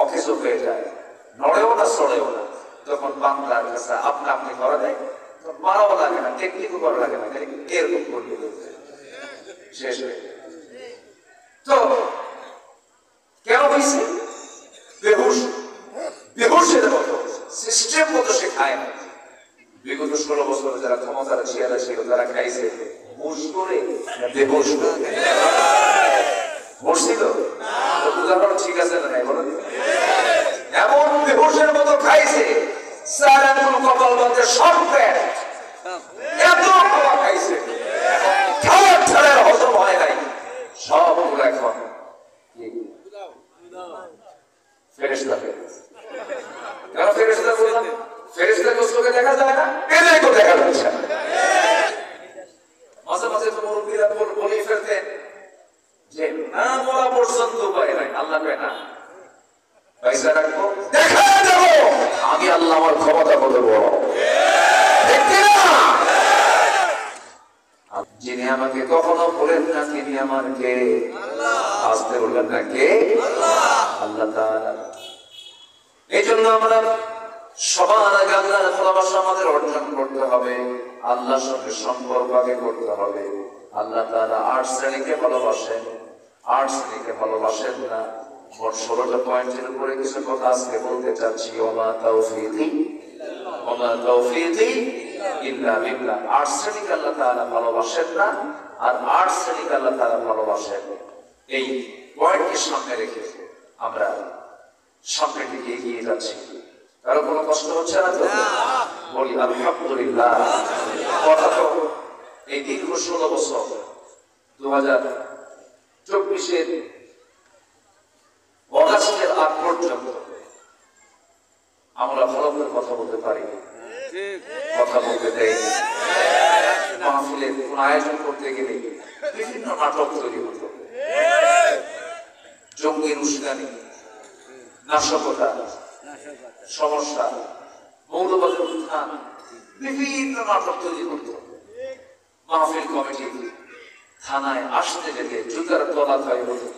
অকেজো হয়ে যায়, নড়েও না সড়েও না, তখন বান্দার কাছে আপনা আপনি করা যায়, মারাও লাগে না, টেকনিকও করা লাগে না, খালি এরকম করলে শেষ হয়ে যায়। তো কেন হয়েছে? বেহুশ, বেহুশের মতো সিস্টেম মতো সে খায় না। বিগত 16 বছরে যারা ক্ষমতার চেয়ারে ছিল তারা খাইছে হুশ করে, বেহুশ করে। বসছিল উদাহরণ ঠিক আছে না নাই বলেন? এমন বেহুশের মতো খাইছে, কপাল বাঁধে সব পেট, এত খাওয়া খাইছে, খাওয়ার ছাড়া হজম হয় নাই, সবগুলো এখন ফেরেশতা। কেন ফেরেশতা বললাম? ফেরেশতাকে চোখে দেখা যায় না, এদেরকেও দেখা যাচ্ছে না। মাঝে মাঝে তো মুরব্বীরা বলেই ফেলতেন যে না বলা পর্যন্ত পায় নাই, আল্লাহ পায় না, পয়সা রাখবো দেখা দেবো আমি আল্লাহ, আমার ক্ষমতা কত বড়। যিনি আমাকে কখনো বলেন না তিনি আমার কে, আসতে বলবেন না কে, আল্লাহ তাআলা। এই জন্য আমরা সবার আগে আল্লাহর ভালোবাসা আমাদের অর্জন করতে হবে, আল্লাহর সঙ্গে সম্পর্ক আগে করতে হবে। আল্লাহ তাআলা 8 শ্রেণীকে ভালোবাসেন, 8 শ্রেণীকে ভালোবাসেন না। মোট 16টা পয়েন্টের উপরে কিছু কথা আজকে বলতে চাচ্ছি। ওমা তাওফীকি ইল্লা বিল্লাহ। 8 শ্রেণীকে আল্লাহ তাআলা ভালোবাসেন না, আর 8 শ্রেণীকে আল্লাহ তাআলা ভালোবাসেন। এই পয়েন্টকে সামনে রেখে আমরা সামনের দিকে এগিয়ে যাচ্ছি। কারো কোনো কষ্ট হচ্ছে না তো? বলি আলহামদুলিল্লাহ। কথা তো এই দীর্ঘ 16 বছর 2024-এর অগাস্টের আগ পর্যন্ত আমরা ভালো করে কথা বলতে পারি, কথা বলতে দেয়। মাহফিলের কোন আয়োজন করতে গেলে বিভিন্ন নাটক তৈরি হতো, জঙ্গির উস্কানি, নাশকতা, সমস্যা, মৌলবাদের উত্থান, বিভিন্ন নাটক তৈরি করত। মাহফিল কমিটি থানায় আসতে যেতে জুতার তলা তৈরি হতো।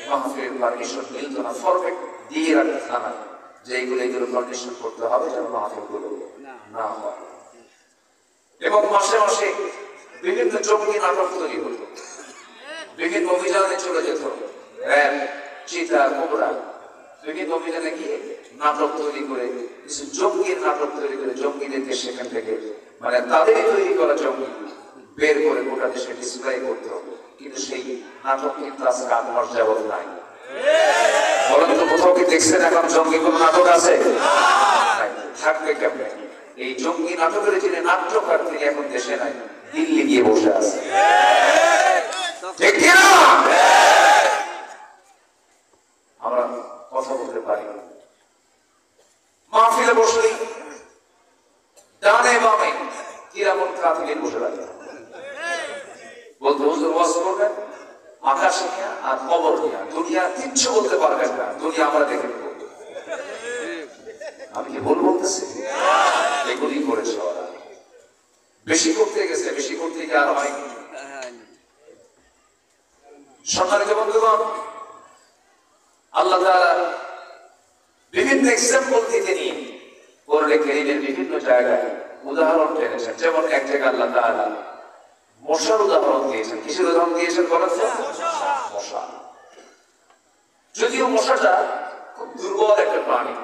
মাহফিল পারমিশন মিলত না, ফরমেট দিয়ে রাখতে থানায় যে এগুলো কন্ডিশন করতে হবে যেন মাহফিল গুলো না হয়। এবং মাসে মাসে বিভিন্ন জঙ্গি নাটক তৈরি হতো, বিভিন্ন অভিযানে চলে যেত র্যাব, চিতা, কোবরা, বিভিন্ন অভিযানে গিয়ে নাটক তৈরি করে, কিছু জঙ্গির নাটক তৈরি করে জঙ্গিদেরকে সেখান থেকে মানে তাদের তৈরি করা জঙ্গি বের করে গোটা দেশে ডিসপ্লে করতে হবে। কিন্তু সেই নাটক কিন্তু আজকে 8 মাস যাবত নাই। বলেন তো কোথাও কি দেখছেন এখন জঙ্গি কোন নাটক আছে? থাকবে কেমনে? এই জঙ্গি নাটকের যিনি নাট্যকার তিনি এখন দেশে নাই, দিল্লি গিয়ে বসে আছে। ঠিক কিনা? আমরা কথা বলতে পারি, মাহফিলে বসলেই ডানে বামে কিরামত কাফিলিন বসে থাকে, বলতে হুজুর ওয়াজ করবেন আকাশ নিয়ে আর কবর নিয়ে, দুনিয়া কিচ্ছু বলতে পারবেন না, দুনিয়া আমরা দেখে নেব। আমি কি ভুল বলতেছি? এগুলি করেছে ওরা, বেশি করতে গেছে, বেশি করতে গিয়ে আর হয়। সম্মানিত বন্ধুগণ, আল্লাহ তাআলা বিভিন্ন এক্সাম্পল থেকে নিয়ে কোরআনে কারীমের বিভিন্ন জায়গায় উদাহরণ টেনেছেন। যেমন এক জায়গায় আল্লাহ তাআলা মশার উদাহরণ দিয়েছেন। কিসের উদাহরণ দিয়েছেন বলেন তো? মশা। যদিও মশাটা খুব দুর্বল একটা প্রাণী,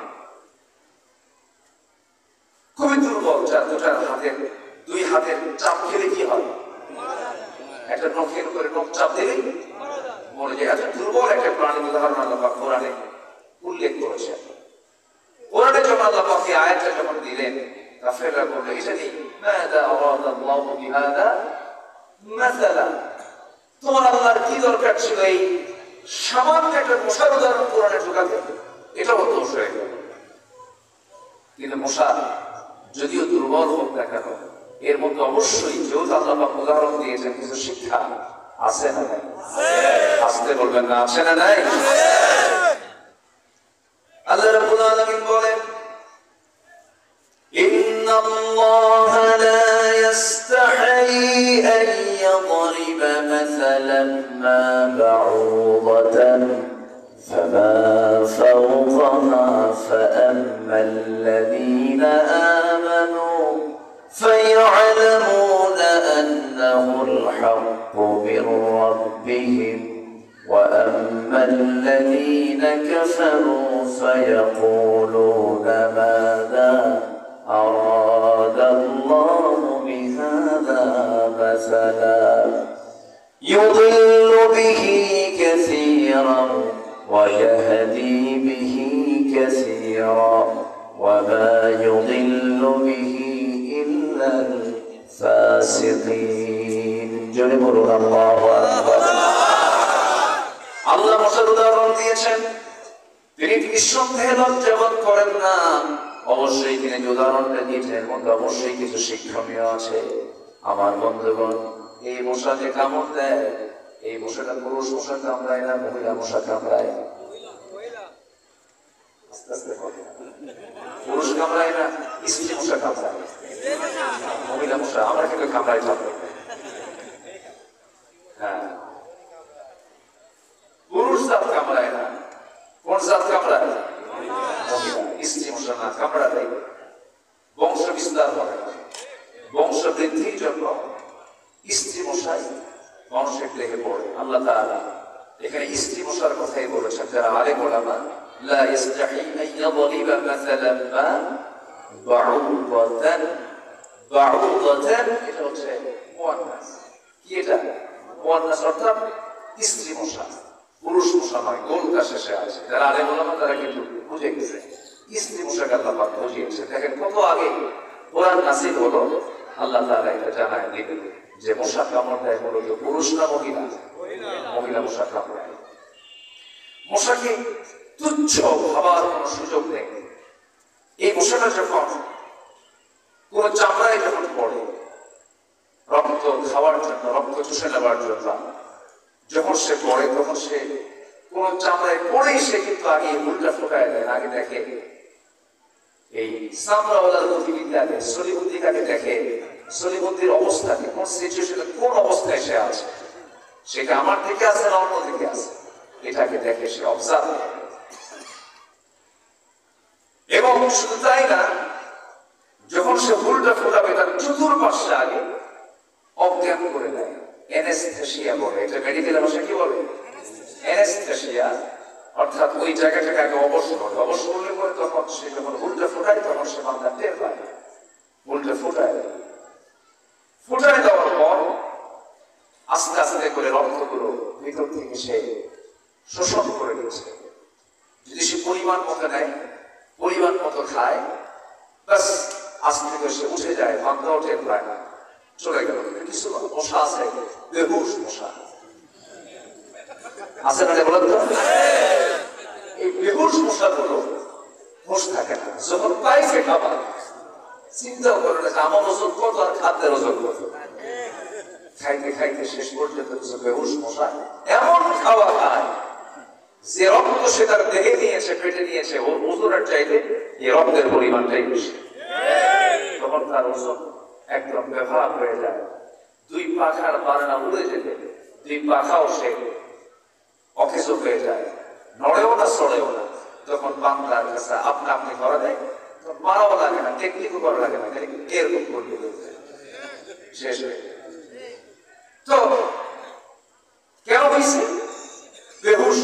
খুবই দুর্বল, যার দুই হাতের চাপ খেলে কি হয়, একটা নখের উপরে নখ চাপ দিলে মরে যায়। এত দুর্বল একটা প্রাণীর উদাহরণ আল্লাহ পাক কোরআনে উল্লেখ করেছেন। কোরআনে যখন আল্লাহ পাক এই আয়াতটা যখন দিলেন, কাফেররা বলল ইজানি মাযা আরাদাল্লাহু বিহাদা মাসালা, তোমার আল্লাহর কি দরকার ছিল এই সামান্য একটা মশার উদাহরণ কোরআনে ঢোকাতে? এটা বড় দোষ হয়ে গেল। কিন্তু মশা যদিও দুর্বল হোক না কেন, এর মধ্যে অবশ্যই যেহেতু আল্লাহ পাক উদাহরণ দিয়েছেন কিছু শিক্ষা আছে না নাই? আসতে বলবেন না, আছে না নাই? আল্লাহ রাব্বুল আলামিন বলেন ইন্নাল্লাহা লা ইস্তাহি আন ইয়াদরিবা মাসালান মা বাউদাতান ফামা فأما الذين آمنوا فيعلمون أنه الحق من ربهم وأما الذين كفروا فيقولون ماذا أراد الله بهذا مثلا يضل به كثيرا ويهدي به كثيرا وما يضل به إلا الفاسقين جنبر الله أكبر আল্লাহ মশার উদাহরণ দিয়েছেন তিনি নিঃসন্দেহে লজ্জাবোধ করেন না অবশ্যই তিনি যে উদাহরণটা দিয়েছেন এর মধ্যে অবশ্যই কিছু শিক্ষণীয় আছে আমার বন্ধুগণ এই মশা যে কামড় দেয় এই মশাটা পুরুষ মশা কামড়ায় না মহিলা মশা কামড়ায় আস্তে আস্তে পুরুষ কামড়ায় না স্ত্রী মশা কামড়ায় মহিলা মশা আমরা কিন্তু কামড়াই থাকবো হ্যাঁ পুরুষ জাত কামড়ায় না কোন জাত কামড়ায় স্ত্রী মশা না কামড়ালে বংশ বিস্তার হবে বংশ বৃদ্ধির জন্য স্ত্রী মশাই মানুষের দেহে পড়ে আল্লাহ তাআলা এখানে স্ত্রী মশার কথাই বলেছেন যারা আলেম ওলামা লা ইস্তাহি আন ইয়াদরিবা মাসালান মা বাউদাতান এটা হচ্ছে মুয়ান্নাস কি এটা মুয়ান্নাস অর্থাৎ স্ত্রী মশা পুরুষ মশা নয় গোলকা শেষে আছে যারা আলেম ওলামা তারা কিন্তু বুঝে গেছে স্ত্রী মশাকে আল্লাহ পাক বুঝিয়েছে দেখেন কত আগে কোরআন নাযিল হলো আল্লাহ তাআলা এটা জানায় দিলেন যে মশা কামড় দেয় মূলত পুরুষ না মহিলা মহিলা মশা কামড়ায় মশাকে তুচ্ছ ভাবার কোন সুযোগ নেই এই মশাটা যখন কোন চামড়ায় যখন পড়ে রক্ত খাওয়ার জন্য রক্ত চুষে নেবার জন্য যখন সে পড়ে তখন সে কোন চামড়ায় পড়েই সে কিন্তু আগে উল্টা ফোটায় দেয় আগে দেখে এই চামড়াওয়ালার গতিবিধি আগে সলিবুদ্দিকে আগে দেখে সলিবুদ্দির অবস্থাকে কোন সিচুয়েশনে কোন অবস্থায় সে আছে সেটা আমার দিকে আছে না অন্য দিকে আছে এটাকে দেখে সে অবজার্ভ করে এবং শুধু তাই না যখন সে উল্টা ফোটাবে তার চতুর্পাশে আগে অজ্ঞান করে দেয় অ্যানেস্থেসিয়া বলে এটা মেডিকেল ভাষায় কি বলে অ্যানেস্থেসিয়া অর্থাৎ ওই জায়গাটাকে আগে অবশ করে অবশ করলে পরে তখন সে যখন উল্টা ফোটায় তখন সে মাথা টের পায় উল্টা ফোটায় দেওয়ার পর আস্তে আস্তে করে রক্তগুলো ভিতর থেকে সে শোষণ করে নিচ্ছে যদি সে পরিমাণ মতো নেয় পরিমাণ মতো খায় ব্যাস আস্তে করে সে উঠে যায় মাথাও টের পায় না চলে গেল কিছু মশা আছে বেহুশ মশা আছে না বলেন তো এই বেহুশ মশাগুলো হুঁশ থাকে না যখন পাইছে খাবার চিন্তাও করে না আমার ওজন কত আর খাদ্যের ওজন কত খাইতে খাইতে শেষ পর্যন্ত বেহুশ মশা এমন খাওয়া খায় যে রক্ত সে তার দেহে নিয়েছে পেটে নিয়েছে ওর ওজনের চাইতে এই রক্তের পরিমাণটাই বেশি তখন তার ওজন একদম ব্যবহার হয়ে যায় দুই পাখার বারানা উড়ে যেতে দুই পাখাও সে অকেজ হয়ে যায় নড়েও না সড়েও না তখন বাংলার কাছে আপনা আপনি করা দেয় মারাও লাগে না টেকনিকও করা লাগে না খালি এরকম করলে শেষ হয়ে তো কেন হয়েছে বেহুশ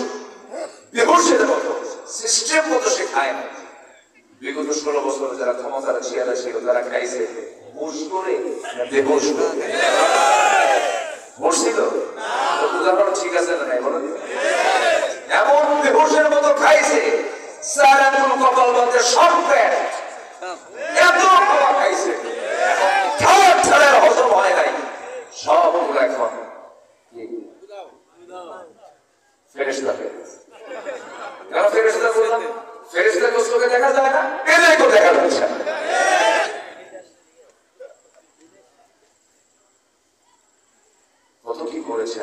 বেহুশের মতো সিস্টেম মতো সে খায় না বিগত 16 বছর যারা ক্ষমতার চেয়ারে ছিল তারা খাইছে হুশ করে বেহুশ বসছিল উদাহরণ ঠিক আছে না নাই বলেন এমন বেহুশের মতো খাইছে স্যার এমন কপাল বাঁধে সব পেট এত খাওয়া খাইছে খাওয়ার ছাড়া হজম হয় নাই সবগুলো এখন ফেরেশতা কেন ফেরেশতা বললাম ফেরেশতাকে চোখে দেখা যায় না এদেরকে দেখা যাচ্ছে না কত কি করেছে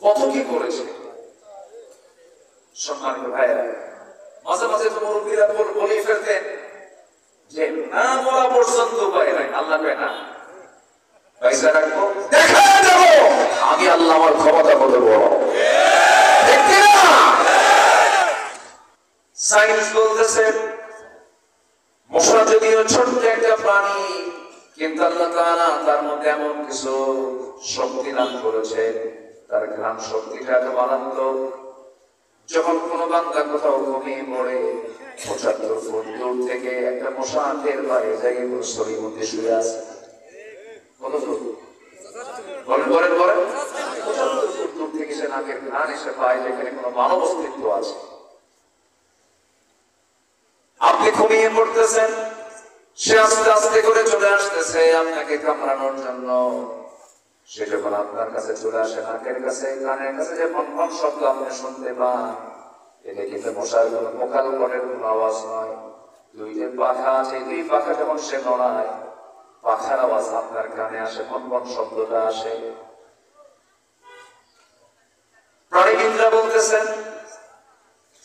কত কি করেছে সম্মানিত ভাইরা মাঝে মাঝে তো মুরব্বীরা বলেই ফেলতেন যে না বলা পর্যন্ত উপায় নাই আল্লাহ কয় না পয়সা রাখবো দেখা দেবো আমি আল্লাহ আমার ক্ষমতা কত বড় সায়েন্স বলতেছে মশা যদিও ছোট্ট একটা প্রাণী, কিন্তু আল্লাহ তাআলা তার মধ্যে এমন কিছু শক্তি দান করেছে, তার ঘ্রাণ শক্তিটা এত মারাত্মক, যখন কোন বান্দা কোথাও ঘুমিয়ে পড়ে ৭৫ ফুট দূর থেকে একটা মশা টের পায় যায় শরীর মধ্যে শুয়ে আছে। কত ফুট? বলেন বলেন বলেন। ৭৫ ফুট দূর থেকে সে নাকের ঘ্রাণ এসে পায় যেখানে কোনো মানব অস্তিত্ব আছে। আপনি ঘুমিয়ে পড়তেছেন, সে আস্তে আস্তে করে চলে আসতেছে আপনাকে কামড়ানোর জন্য। সে যখন আপনার কাছে চলে আসে, নাকের কাছে কানের কাছে যে ফনফন শব্দ আপনি শুনতে পান, এটা কিন্তু মশার কোনো মোকাল করের কোনো আওয়াজ নয়। দুইটা পাখা আছে, দুই পাখা যখন সে নড়ায়, পাখার আওয়াজ আপনার কানে আসে, ফনফন শব্দটা আসে। প্রাণীবিদরা বলতেছেন,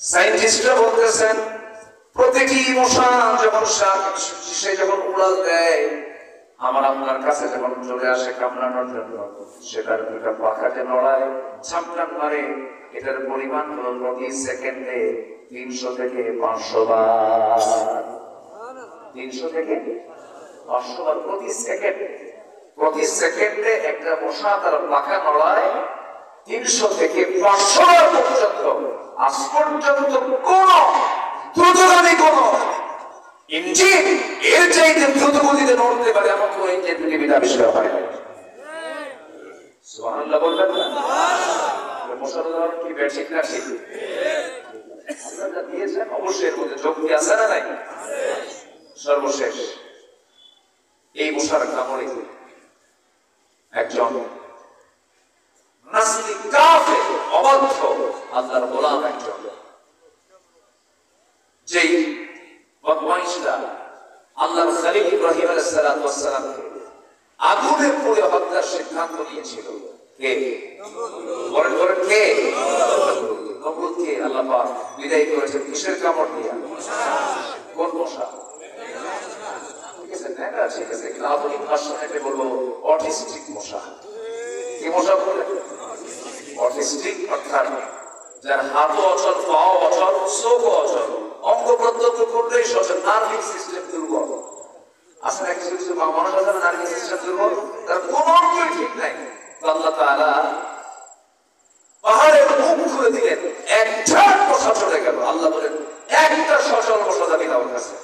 সায়েন্টিস্টরা বলতেছেন, প্রতিটি মশা যখন সে যখন উড়াল দেয়, আমার আপনার কাছে যখন চলে আসে কামড়ানোর জন্য, সেটার দুটা পাখাকে নড়ায়, ঝাপটান মারে, এটার পরিমাণ হলো প্রতি সেকেন্ডে ৩০০ থেকে ৫০০ বার। ৩০০ থেকে ৫০০ বার প্রতি সেকেন্ডে। প্রতি সেকেন্ডে একটা মশা তার পাখা নড়ায় ৩০০ থেকে ৫০০ বার পর্যন্ত। আজ পর্যন্ত কোন দ্রুতগামী কোন ইঞ্জিন এর চাইতে দ্রুত গতিতে নড়তে পারে এমন কোন ইঞ্জিন পৃথিবীতে আবিষ্কার হয় না। সুবহানাল্লাহ বলবেন না? মশার উদাহরণ কি ঠিক না? ঠিক আল্লাহ যা দিয়েছেন অবশ্যই এর মধ্যে যুক্তি আছে না নাই? সর্বশেষ এই মশার কামড়ে একজন নাস্তিক কাফের অবাধ্য আল্লাহর গোলাম একজন, যেই বদমাইশরা আল্লাহর খলিল ইব্রাহিম আলাইহিস সালাতু ওয়াস সালামকে আগুনে পুড়ে হত্যার সিদ্ধান্ত নিয়েছিল। কে? বলেন বলেন কে? নমরুদকে আল্লাহ পাক বিদায় করেছেন কিসের কামড় দিয়ে? কোন মশা? ঠিক আছে, না ঠিক আছে, আধুনিক ভাষাতে বলবো অটিস্টিক মশা। কি মশা বলে? অটিস্টিক, অর্থাৎ যার হাতও অচল, পাও অচল, চোখও অচল, অঙ্গ প্রত্যঙ্গ করলেই সচল, নার্ভিক সিস্টেম দুর্বল। আসলে কিছু কিছু মানুষ আছে না, নার্ভিক সিস্টেম দুর্বল, তার কোন অঙ্গই ঠিক নাই। আল্লাহ তাআলা পাহাড়ের মুখ খুলে দিলেন, একটা মশা চলে গেল। আল্লাহ বলেন একটা সচল মশা যাবে না ওর কাছে,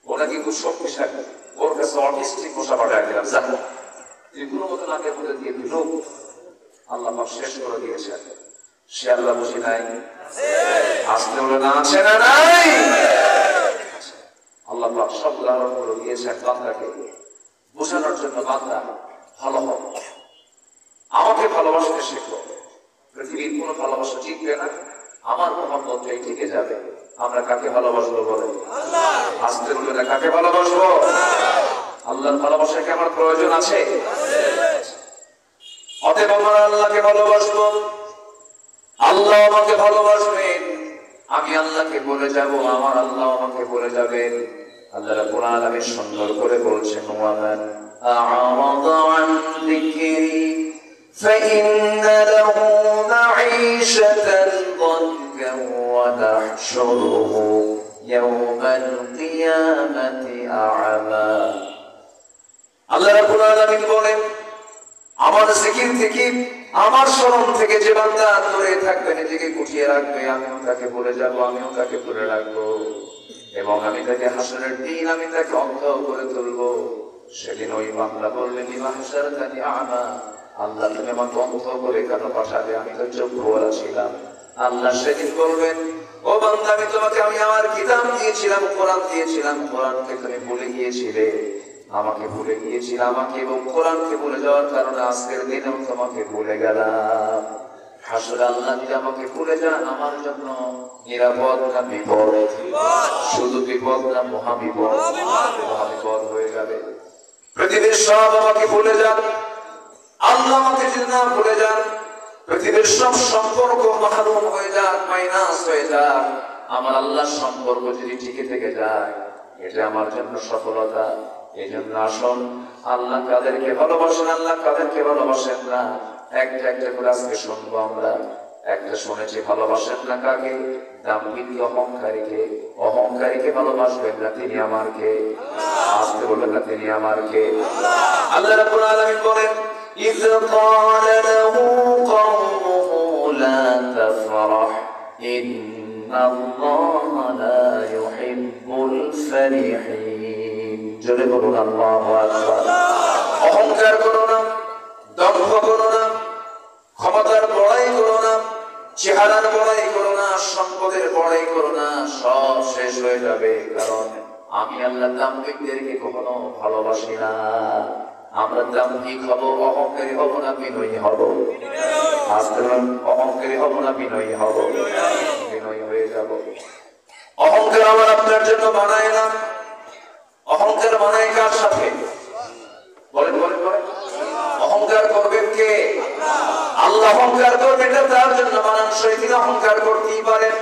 ওরা কি খুব শক্তিশালী, ওর কাছে অটিস্টিক মশা পাঠায় দিলাম, যা তুই কোনো মতো নাকের মধ্যে দিয়ে দিল, আল্লাহ পাক শেষ করে দিয়েছেন। সে আল্লাহ বুঝি নাই? আসতে হলো না, আছে না নাই? আল্লাহ পাক সব উদাহরণগুলো দিয়েছেন বান্দাকে বোঝানোর জন্য। বান্দা ভালো হও, আমাকে ভালোবাসতে শেখো, পৃথিবীর কোনো ভালোবাসা টিকবে না, আমার মোহাম্মদটাই টিকে যাবে। আমরা কাকে ভালোবাসবো বলে? আসতে হলো না, কাকে ভালোবাসবো? আল্লাহর ভালোবাসা কি আমার প্রয়োজন আছে? অতএব আমরা আল্লাহকে ভালোবাসবো, আল্লাহ আমাকে ভালোবাসবেন, আমি আল্লাহকে বলে যাব, আমার আল্লাহ আমাকে বলে যাবেন। আল্লাহ রাব্বুল আলামিন সুন্দর করে বলছেন, ওয়ামান আ'রাদা আন যিকরি ফাইন্না লাহু মাঈশাতান দানকা ওয়া নাহশুরুহু ইয়াওমাল কিয়ামাতি আ'মা। আল্লাহ রাব্বুল আলামিন বলেন, আমার জিকির থেকে, আমার স্মরণ থেকে যে বান্দা দূরে থাকবে, নিজেকে গুটিয়ে রাখবে, আমিও তাকে বলে যাবো, আমিও তাকে বলে রাখবো, এবং আমি তাকে হাসরের দিন আমি তাকে অন্ধ করে তুলবো। সেদিন ওই বান্দা বলবে, লিমা হাশারতানি আ'মা, আল্লাহ তুমি আমাকে অন্ধ করে কেন পাঠালে, আমি তো চক্ষুওয়ালা ছিলাম। আল্লাহ সেদিন বলবেন, ও বান্দা আমি তোমাকে, আমি আমার কিতাব দিয়েছিলাম, কোরআন দিয়েছিলাম, কোরআনকে তুমি ভুলে গিয়েছিলে, আমাকে ভুলে গিয়েছিল, আমাকে এবং কোরআনকে ভুলে যাওয়ার কারণে আজকের দিনেও তোমাকে ভুলে গেলাম। হাসরে আল্লাহ যদি আমাকে ভুলে যান, আমার জন্য নিরাপদ না বিপদ? শুধু বিপদ না মহাবিপদ? মহাবিপদ হয়ে যাবে। পৃথিবীর সব আমাকে ভুলে যান, আল্লাহ আমাকে যদি না ভুলে যান, পৃথিবীর সব সম্পর্ক মাহরুম হয়ে যাক, মাইনাস হয়ে যাক, আমার আল্লাহর সম্পর্ক যদি টিকে থেকে যায়, এটা আমার জন্য সফলতা। এই জন্য আসুন, আল্লাহ কাদেরকে ভালোবাসেন, আল্লাহ কাদেরকে ভালোবাসেন না, একটা একটা করে আজকে শুনবো আমরা। একটা শুনেছি ভালোবাসেন না কাকে? দাম্ভিক অহংকারীকে। অহংকারীকে ভালোবাসবেন না, তিনি আমার কে? আসতে বলবেন না, তিনি আমার কে? আল্লাহ রাব্বুল আলামিন বলেন, ইয ক্বালা লাহু কওমুহু লা তাফরাহ ইন্নাল্লাহা লা ইউহিব্বুল ফারিহিন। জোরে বলুন আল্লাহু আকবার। অহংকার করো না, দম্ভ করো না, ক্ষমতার বড়াই করো না, চেহারার বড়াই করো না, সম্পদের বড়াই করো না, সব শেষ হয়ে যাবে। কারণ আমি আল্লাহ দাম্ভিকদেরকে কখনো ভালোবাসি না। আমরা দাম্ভিক হব, অহংকারী হব না বিনয়ী হব? আজকে অহংকারী হব না বিনয়ী হব? বিনয়ী হয়ে যাব। অহংকার আমার আপনার জন্য বানায় না। অহংকার বানায় কার সাথে? বলেন বলেন বলেন। অহংকার করবেন কে? আল্লাহ। অহংকার করবেন এটা তার জন্য মানানসই, তিনি অহংকার করতেই পারেন।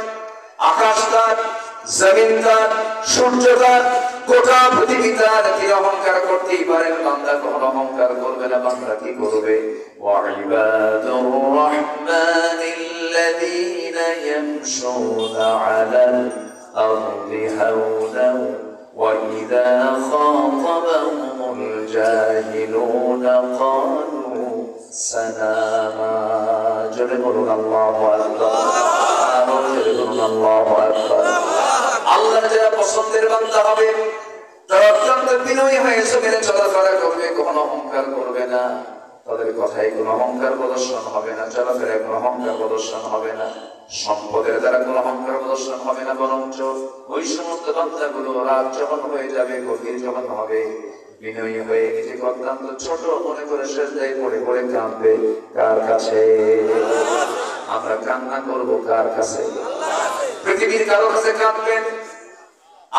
আকাশ তার, জমিন তার, সূর্য তার, গোটা পৃথিবী তার, তিনি অহংকার করতেই পারেন। বান্দা কখনো অহংকার করবে না। বান্দা কি করবে? ওয়াইবাদুর রাহমানিল্লাযীনা ইয়ামশুনা আলাল আরদি হাওলান وَإِذَا خَاطَبَهُمُ الْجَاهِلُونَ قَالُوا سَلَامًا। জোরে বলুন আল্লাহু আকবার। জোরে বলুন আল্লাহু আকবার। আল্লাহর যারা পছন্দের বান্দা হবে তারা অত্যন্ত বিনয়ী হয়ে জমিনে চলাফেরা করবে, কখনো অহংকার করবে না। তাদের কথায় কোনো অহংকার প্রদর্শন হবে না, চলাফেরায় কোনো অহংকার প্রদর্শন হবে না, সম্পদের দ্বারা কোনো অহংকার প্রদর্শন হবে না। বরঞ্চ ওই সমস্ত বান্দাগুলো রাত যখন হয়ে যাবে, গভীর যখন হবে, বিনয়ী হয়ে নিজেকে অত্যন্ত ছোট মনে করে সেজদায় পড়ে পড়ে কাঁদবে। কার কাছে? আমরা কান্না করব কার কাছে? পৃথিবীর কারো কাছে কাঁদবেন?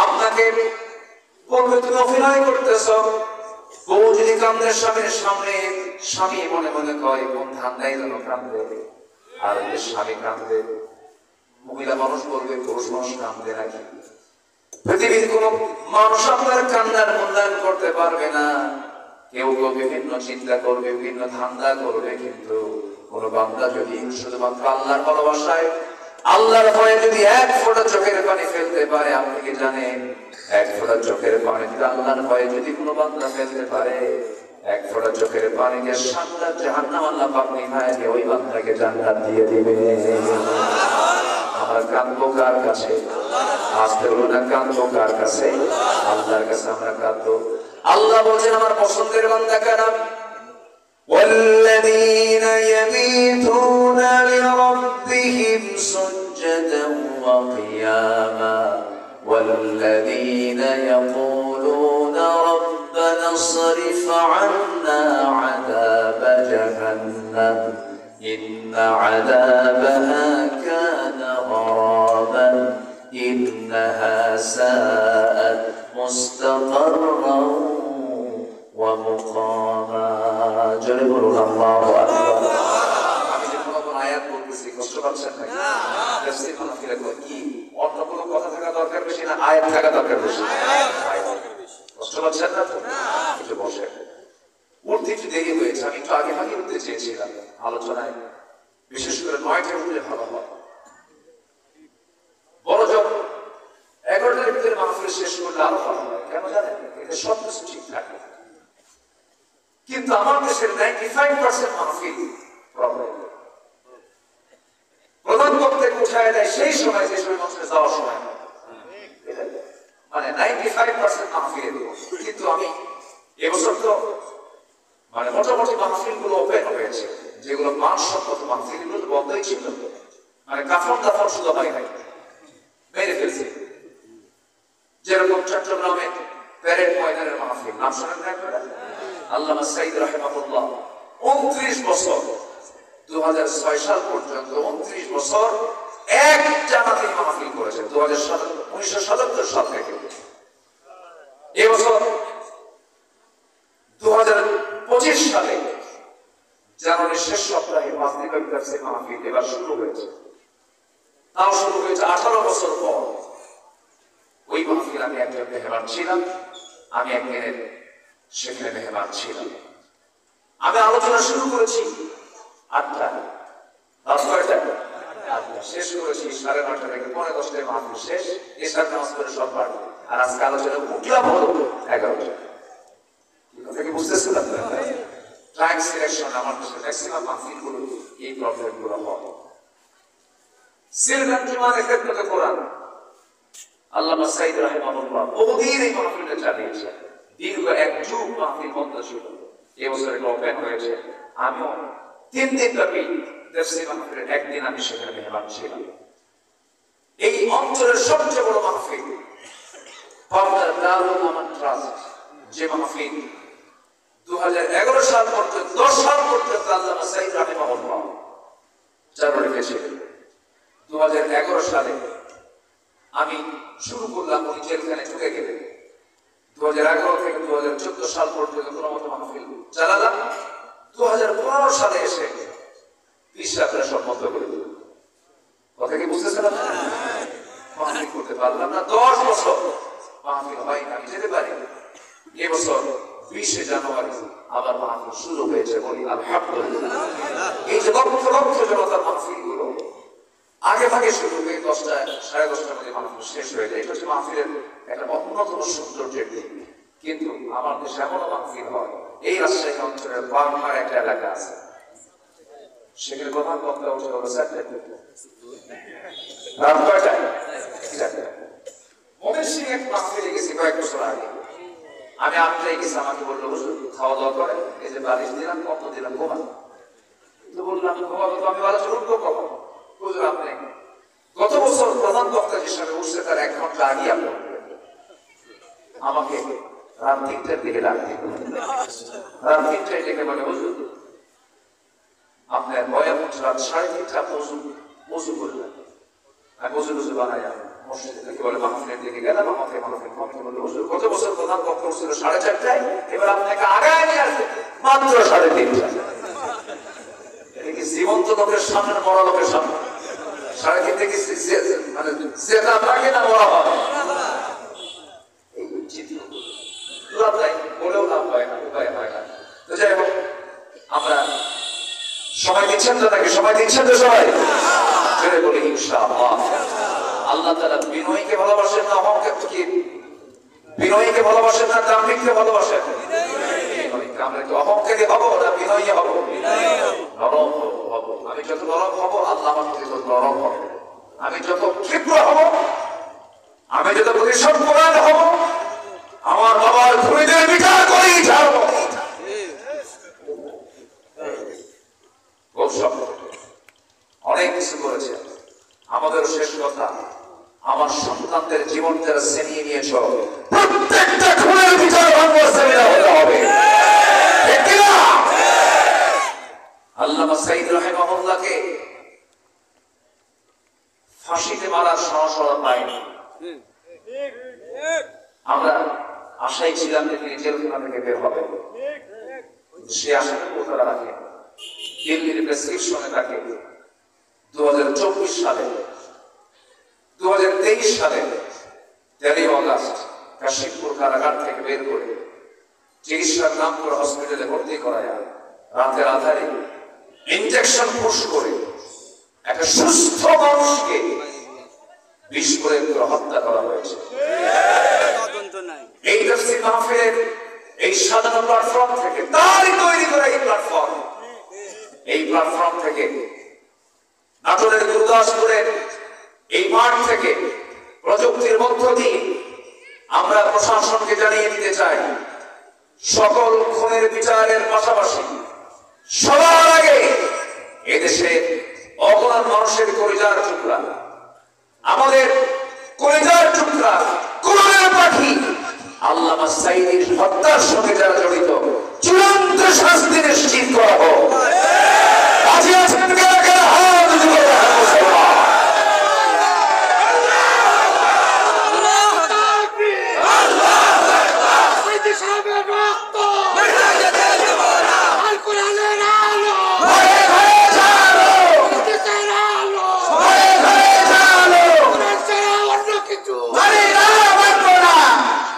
আপনাকে বলবে তুমি অভিনয় করতেছ। বউ যদি কান্দে স্বামীর সামনে, স্বামী মনে মনে কয় কোন ধান্দাই যেন কান্দে। আর স্বামী কান্দে, মহিলা মানুষ বলবে পুরুষ মানুষ কান্দে নাকি? পৃথিবীর কোন মানুষ আপনার কান্নার মূল্যায়ন করতে পারবে না। কেউ কেউ বিভিন্ন চিন্তা করবে, বিভিন্ন ধান্দা করবে, কিন্তু কোন বান্দা যদি শুধুমাত্র আল্লাহর ভালোবাসায়, আল্লাহর ভয়ে যদি এক ফোঁটা চোখের পানি ফেলতে পারে, আপনি কি জানেন এক ফোঁটা চোখের পানি যদি আল্লাহর ভয়ে যদি কোনো বান্দা ফেলতে পারে, এক ফোঁটা চোখের পানি দিয়ে ৭টা জাহান্নাম আল্লাহ পাক নিভায় দিয়ে ওই বান্দাকে জান্নাত দিয়ে দিবে। আমরা কাঁদবো কার কাছে? আসতে হলো না, কাঁদবো কার কাছে? আল্লাহর কাছে আমরা কাঁদবো। আল্লাহ বলছেন আমার পছন্দের বান্দা কারা? والذين يبيتون لربهم سجدا وقياما والذين يقولون ربنا اصرف عنا عذاب جهنم إن عذابها كان غراما إنها ساءت مستقرا ومقاما। জোরে বলুন আল্লাহু আকবার। আমি যে কোন আয়াত বলতেছি কষ্ট পাচ্ছেন নাকি? তাফসীর হানাফিরা কয় কি অন্য কোন কথা থাকা দরকার বেশি না আয়াত থাকা দরকার বেশি? কষ্ট পাচ্ছেন না তো? একটু বসে। উঠতে একটু দেরি হয়েছে, আমি একটু আগে ভাগে উঠতে চেয়েছিলাম আলোচনায়, বিশেষ করে ৯টায় উঠলে ভালো হয়। বড় যোগ ১১টার ভিতরে মাহফিল শেষ করলে আরো ভালো হয়। কেন জানেন? এটা সব কিছু ঠিক থাকে, কিন্তু আমার দেশের 95% মাহফিল প্রবলেম। প্রধান বক্তাকে উঠায় দেয় সেই সময়, যে সময় মানুষের যাওয়ার সময়, মানে 95% মাহফিল। কিন্তু আমি এবছর তো মানে মোটামুটি মাহফিল গুলো ওপেন হয়েছে, যেগুলো ৫০০ মাহফিল গুলো তো বন্ধই ছিল, মানে কাফন দাফন শুধু হয় নাই, মেরে ফেলছে। যেরকম চট্টগ্রামে প্যারেড ময়দানের মাহফিল, নাম শোনেন না আপনারা? আল্লামা সাইদ রাহিমাহুল্লাহ ২৯ বছর ২০০৬ সাল পর্যন্ত ২৯ বছর এক জামাতে মাহফিল করেছেন। ১৯৭৭ সাল থেকে এবছর ২০২৫ সালে জানুয়ারির শেষ সপ্তাহে মাসদিবাগ তাফসীর মাহফিল এবার শুরু হয়েছে। তাও শুরু হয়েছে ১৮ বছর পর। ওই মাহফিল আমি একজন মেহমান ছিলাম, আমি একদিনের সেখানে মেহমান ছিলাম। আমি আলোচনা শুরু করেছি ৮টা, রাত কয়টা? শেষ করেছি 9:30 থেকে 9:45 মাহফিল শেষ, এশার নামাজ পড়ে সব বাড়ি। আর আজকে আলোচনা উঠলাম হলো 11টা। কথা কি বুঝতেছেন আপনারা? ট্র্যাক সিলেকশন আমার দেশে ম্যাক্সিমাম মাহফিলগুলো এই প্রবলেমগুলো হয়। সিলগান্তি মানে খেদমতে কোরআন। আল্লামা সাইদ রাহিমাহুল্লাহ বহুদিন এই মাহফিলটা চালিয়েছে, দীর্ঘ এক যুগ মাহফিল বন্ধ ছিল। এবছরে ওপেন হয়েছে। আমিও 3 দিন ব্যাপী তাফসীর মাহফিলের একদিন আমি সেখানে মেহমান ছিলাম। এই অঞ্চলের সবচেয়ে বড় মাহফিল পাবনার দারুল আমান ট্রাস্ট, যে মাহফিল 2011 সাল পর্যন্ত 10 সাল পর্যন্ত আল্লামা সাইদ রাহিমাহুল্লাহ চালু রেখেছিলেন। 2011 সালে আমি শুরু করলাম, উনি জেলখানে ঢুকে গেলেন। 2011 থেকে 2014 সাল পর্যন্ত কোনো মতো মাহফিল চালালাম। 2015 সালে এসে ইসলামরা সব বন্ধ করে দিল। কথা কি বুঝতেছেন আপনারা? মাহফিল করতে পারলাম না, 10 বছর মাহফিল হয় না। আমি যেতে পারি। এবছর 20 জানুয়ারি আবার মাহফিল শুরু হয়েছে, বলি আলহামদুলিল্লাহ। এই যে লক্ষ লক্ষ জনতার মাহফিল গুলো আগে ভাগে শুরু হয়ে 10টা 10:30টার মধ্যে মাহফিল শেষ হয়ে যায়। এটা হচ্ছে মাহফিলের একটা অন্যতম সৌন্দর্যের দিক। কিন্তু আমার দেশে এমনও মাহফিল হয়, এই রাজশাহী অঞ্চলের বাংলার একটা এলাকা আছে, সেখানে প্রধান বক্তা উঠে হলো 4টায়, রাত 9টায়। মমিন সিং এক মাহফিলে গেছি কয়েক বছর আগে। আমি 8টায় গেছি, আমাকে বললো হুজুর খাওয়া দাওয়া করে, এই যে বালিশ দিলাম, কত দিলাম, ঘুমান। তো বললাম ঘুমাবো তো, আমি বালিশ উঠবো কখন? হুজুর আপনি গত বছর প্রধান বক্তা হিসাবে উঠছে, তার 1 ঘন্টা আগে আপনি আমাকে রাত 3টার দিকে ডাকতে, রাত 3টায় ডেকে বলে হুজুর আপনার বয়ান রাত 3:30 আপনি ওযু করলেন। আমি ওযু বানাই মসজিদে থেকে বলে মাহফিলের দিকে গেলাম। আমাকে মাহফিল কমিটি বলল হুজুর গত বছর প্রধান বক্তা উঠছিল 4:30টায়, এবার আপনাকে আগায় নিয়ে আসবে মাত্র 3:30। এটা কি জীবন্ত লোকের সামনে, মরা লোকের সামনে? 3:30 থেকে মানে যেটা থাকে না মরা হয়। এই চিত্র লাভ নাই, বলেও লাভ হয় না, উপায় হয় না। তো যাই হোক, আমরা সময় দিচ্ছেন তো নাকি? সময় দিচ্ছেন তো সবাই? জোরে বলি ইনশাআল্লাহ। আল্লাহ তাআলা বিনয়ীকে ভালোবাসেন না অহংকারকে? বিনয়ীকে ভালোবাসেন না দাম্ভিককে ভালোবাসেন? আমরা কি অহংকারী হব না বিনয়ী হব? নরম হব। আমি যত নরম হব আল্লাহ আমার প্রতি তত নরম হবে। আমি যত ক্ষিপ্র হব, আমি যত প্রতিশোধপরায়ণ হব, আমার বাবার খুনিদের বিচার করেই ছাড়ব। অনেক কিছু করেছে। আমাদের শেষ কথা, আমার সন্তানদের জীবন যারা ছিনিয়ে নিয়েছ, প্রত্যেকটা খুনের বিচার হতে হবে। আল্লামা সাইদ রাহিমাহুল্লাহকে ফাঁসিতে মারার সাহস পায়নি। আমরা আশাই ছিলাম যে তিনি জেলখানা থেকে বের হবে। সে আশাকে কোথায় রাখে? দিল্লির প্রেসক্রিপশনে তাকে 2024 সালে 2023 সালে 13 আগস্ট কাশিমপুর কারাগার থেকে বের করে চিকিৎসার নাম করে হসপিটালে ভর্তি করায় রাতের আধারে ইনজেকশন পুশ করে একটা সুস্থ মানুষকে বিষ করে হত্যা করা হয়েছে। এই তাফসীর মাহফিলের এই সাধারণ প্ল্যাটফর্ম থেকে, তারই তৈরি করা এই প্ল্যাটফর্ম থেকে, নাটোরের গুরুদাসপুরের এই মাঠ থেকে প্রযুক্তির মধ্য দিয়ে আমরা প্রশাসনকে জানিয়ে দিতে চাই, সকল খুনের বিচারের পাশাপাশি সবার আগে এদেশে অগণন মানুষের কলিজার টুকরা, আমাদের কলিজার টুকরা, কোরআনের পাখি আল্লামা সাইদের হত্যার সঙ্গে যারা জড়িত, চূড়ান্ত শাস্তি নিশ্চিত করা হোক। আজ আছেন কারা কারা হাত উঁচু করে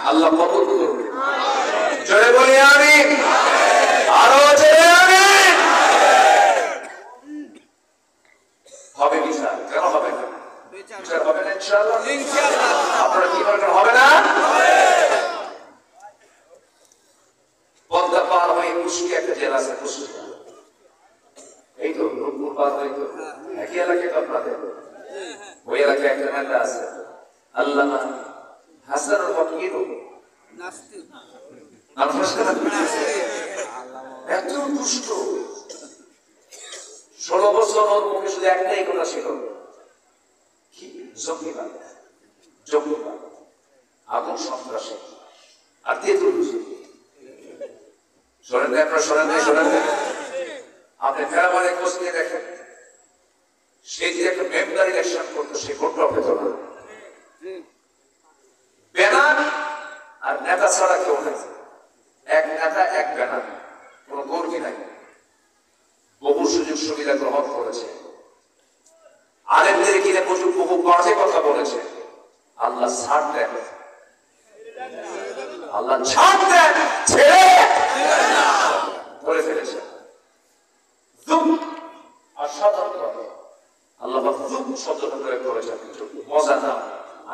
আল্লাহ কবুল করুন। জোরে বলি আমিন। আরো জোরে আমিন। ইনশাআল্লাহ? আপনারা কি মনে করেন হবে না? পদ্মা পার হয়ে কুষ্টি একটা জেলা আছে, কুষ্টি, এই তো রূপপুর পার হয়ে তো একই এলাকায় তো আপনাদের, ওই এলাকায় একটা নেতা আছে আল্লামা হাসানুল হক হিরো, এত দুষ্ট। 16 বছর ওর মুখে শুধু একটাই কথা ছিল, কি জঙ্গিবাদ, জঙ্গিবাদ, আগুন সন্ত্রাসী আর তেঁতুল। শোনেন না আপনারা? শোনেন নাই? শোনেন না? আপনি ফেরামারে খোঁজ নিয়ে দেখেন, সে যে একটা মেম্বার ইলেকশন করতো, সে ভোটটা পেত না। ব্যানার আর নেতা ছাড়া কেউ নাই, এক নেতা এক ব্যানার, কোন কর্মী নাই। বহু সুযোগ সুবিধা গ্রহণ করেছে, আলেমদের কিনে বহু বাজে কথা বলেছে। আল্লাহ ছাড় দেন, আল্লাহ ছাড় দেন, ছেড়ে ধরে ফেলেছে। আর সাধারণ আল্লাহ শব্দটা প্রয়োগ করেছেন, মজা না।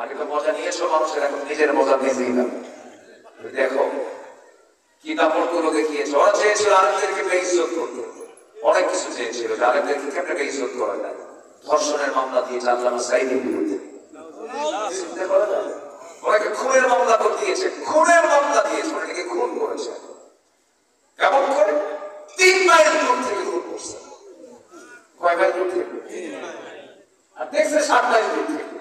আগে তো মজা নিয়েছো মানুষের, এখন নিজের মজা নিজেই না। দেখো কি দাপট গুলো দেখিয়েছে। ওরা চেয়েছিল আলেমদেরকে বেইজ্জত করতে, অনেক কিছু চেয়েছিল, আলেমদেরকে কেমনে বেইজ্জত করা যায়। ধর্ষণের মামলা দিয়েছে আল্লামা সাঈদীর বিরুদ্ধে, ওনাকে খুনের মামলা করে দিয়েছে, খুনের মামলা দিয়েছে, ওনাকে খুন করেছে। কেমন করে? 3 মাইল দূর থেকে খুন করছে। কয় মাইল দূর থেকে? আর দেখছে 7 মাইল দূর থেকে।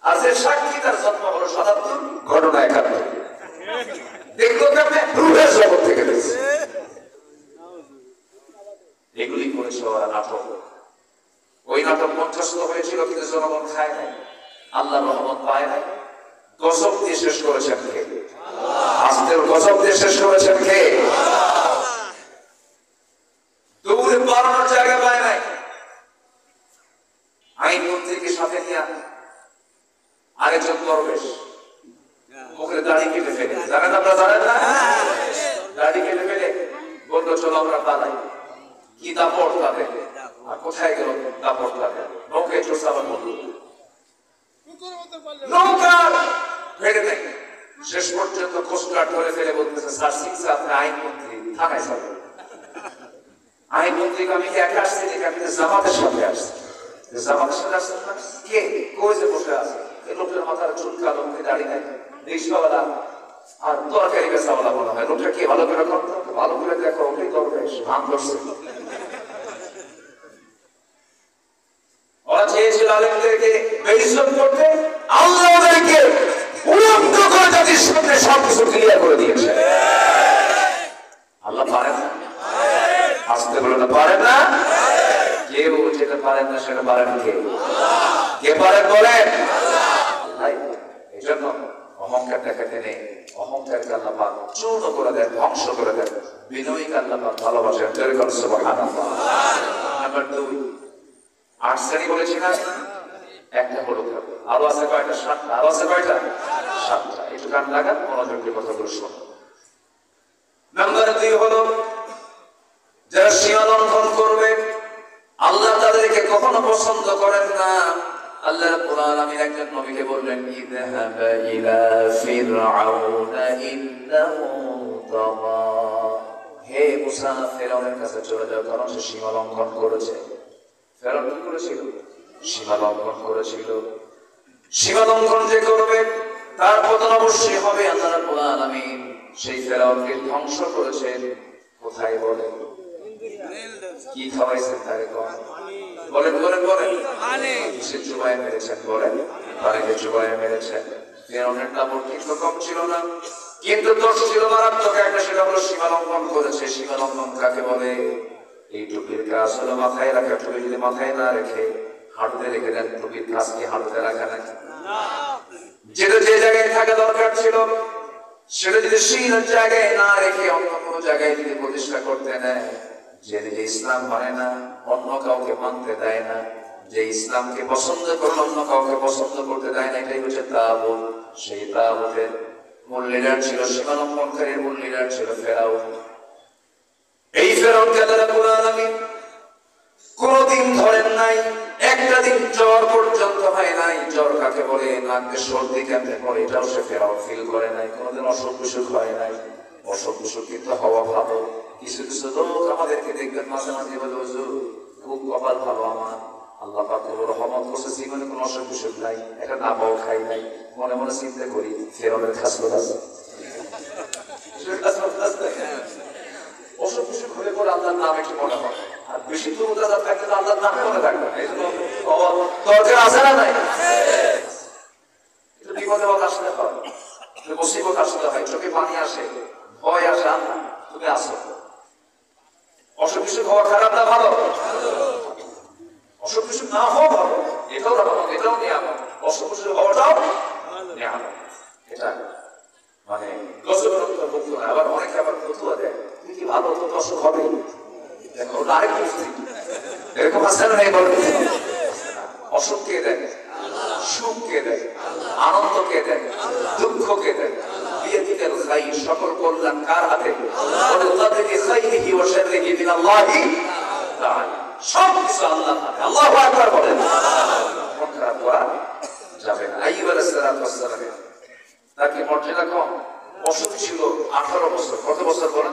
আর যে সাক্ষী, তার জন্ম হলো 77, ঘটনা 71। দেখলো কেমনে? রুহের জগৎ থেকে দেখছে। এগুলি করেছে ওরা নাটক। ওই নাটক মঞ্চস্থ হয়েছিল, কিন্তু জনগণ খায় নাই, আল্লাহর রহমত পায় নাই। গজব দিয়ে শেষ করেছেন কে? আস্তের গজব দিয়ে শেষ করেছেন কে? দৌড়ে পালানোর জায়গা পায় নাই। আইনমন্ত্রীকে সাথে নিয়ে আরেকজন দরবেশ মুখে দাড়ি কেটে ফেলে, জানেন আপনারা? জানেন না? দাড়ি কেটে ফেলে বললো চলো আমরা পালাই। কি দাপট তাদের! আর কোথায় গেল দাপট তাদের? নৌকায় চড়ছে আবার বলল, নৌকা ফেলে দেয়। শেষ পর্যন্ত কোস্টগার্ড ধরে ফেলে বলতেছে, স্যার শিখছে আপনি আইনমন্ত্রী, থানায় যাবেন। আইনমন্ত্রীকে আমি কি একা আসছি নাকি? আমি জামাতের সাথে আসছি। জামাতের সাথে আসছেন না? কে কই যে বসে আছে? এই লোকটার মাথার চুল কালো, মুখে দাড়ি নাই, রিক্সাওয়ালা আর তরকারি বেচাওয়ালা মনে হয়। লোকটা কি? ভালো করে ভালো করে দেখো, ওটাই দরবেশ, ভান ধরছে। ওরা চেয়েছিল আলেমদেরকে বেইজ্জত করতে, আল্লাহ ওদেরকে উলঙ্গ করে জাতির সামনে সবকিছু ক্লিয়ার করে দিয়েছে। আল্লাহ পারেন না? আসতে বলে না, পারেন না? কেউ যেটা পারেন না সেটা পারেন কে? কে পারেন বলেন? আল্লাহ। এই জন্য অহংকার দেখাতে নেই, অহংকারকে আল্লাহ পাক চূর্ণ করে দেন, ধ্বংস করে দেন। বিনয়ীকে আল্লাহ পাক ভালোবাসেন। সুবহানাল্লাহ। নাম্বার 2, 8 শ্রেণী বলেছি না? একটা হলো, আরো আছে কয়টা? 7টা। আরো আছে কয়টা? 7টা। একটু কান লাগান, মনোযোগ দিয়ে কথাগুলো শুনুন। নাম্বার 2 হলো, যারা সীমা লঙ্ঘন করবে, আল্লাহ তাদেরকে কখনো পছন্দ করেন না। আল্লাহ রাব্বুল আলামিন একজন নবীকে বললেন, ইযহাবা ইলা ফিরআউনা ইন্নাহু তাগা। হে মুসা, ফেরাউনের কাছে চলে যাও, কারণ সে সীমা লঙ্ঘন করেছে। ফেরাউন কি করেছিল? সীমা লঙ্ঘন করেছিল। সীমা লঙ্ঘন যে করবে তার পতন অবশ্যই হবে। আল্লাহ রাব্বুল আলামিন সেই ফেরাউনকে ধ্বংস করেছেন। কোথায় বলেন? কি খাওয়াইছেন তারে? বলেন বলেন বলেন। সে চুবায় মেরেছেন, বলেন। পানিতে চুবায় মেরেছেন। ফেরাউনের দাপট কিন্তু কম ছিল না, কিন্তু দোষ ছিল মারাত্মক একটা, সেটা হলো সীমা লঙ্ঘন করেছে। সীমা লঙ্ঘন কাকে বলে? এই টুপির কাজ হলো মাথায় রাখা। টুপি যদি মাথায় না রেখে হাঁটুতে রেখে দেন, টুপির কাজ কি হাঁটুতে রাখা নাকি? যেটা যে জায়গায় থাকা দরকার ছিল সেটা যদি সেই জায়গায় না রেখে অন্য কোনো জায়গায় যদি প্রতিষ্ঠা করতে নেয়, যে নিজে ইসলাম মানে না, অন্য কাউকে মানতে দেয় না, যে ইসলামকে পছন্দ করলে অন্য কাউকে পছন্দ করতে দেয় না, এটাই হচ্ছে তাগুত। সেই তাগুতের মূল লিডার ছিল, সীমা লঙ্ঘনকারীর মূল লিডার ছিল ফেরাউন। এই ফেরাউনকে আল্লাহ রাব্বুল আলামিন কোনদিন ধরেন নাই, একটা দিন জ্বর পর্যন্ত হয় নাই। জ্বর কাকে বলে, নাকে সর্দি কেমনে পড়ে, এটাও সে ফিল করে নাই, কোনোদিন অসুখ বিসুখ হয় নাই। অসুখ বিসুখ কিন্তু হওয়া ভালো। কিছু কিছু লোক আমাদেরকে দেখবেন মাঝে মাঝে বলে, হুজুর খুব কপাল ভালো আমার, আল্লাহ পাক রহমত করছে, জীবনে কোনো অসুখ বিসুখ নাই, একটা নামাও খাই নাই। মনে মনে চিন্তা করি ফেরাউনের খাসলত আছে, অসুখ বিসুখ হলে পরে আল্লাহর নাম একটু মনে হয়, আর বেশি তো উদার থাকলে তো আল্লাহর নামে মনে থাকবে না। এই জন্য দরকার আছে না নাই? একটু বিপদে আসলে হয়, মুসিবত আসলে হয়, চোখে পানি আসে, ভয় আসে, আল্লাহ তুমি আসো। অসুখ বিসুখ হওয়া খারাপ না ভালো? অসুখ বিসুখ না হওয়া ভালো, এটাও রহমত, এটাও নিয়ামত। অসুখ বিসুখ হওয়াটাও নিয়ামত। এটা মানে গজবের অন্তর্ভুক্ত না। আবার অনেকে আবার ফতুয়া দেয়, তুই কি ভালো, তোর অসুখ হবে। দেখো ওটা আরেক মুফতি, এরকম আছে না নাই বলেন? অসুখ কে দেয়? সুখ কে দেয়? আনন্দ কে দেয়? দুঃখ কে দেয়? বিয়াদিকাল খাইর, সকল কল্যাণ কার হাতে? ওয়াল্লাযী খাইরিহি ওয়া শাররিহি মিনাল্লাহি তাআলা, সব কিছু আল্লাহর হাতে। আল্লাহু আকবার বলেন। মন খারাপ করা যাবে না। আইয়ুব আলাইহিস সালাম, তার কি মর্যাদা কম? অসুখ ছিল 18 বছর। কত বছর বলেন?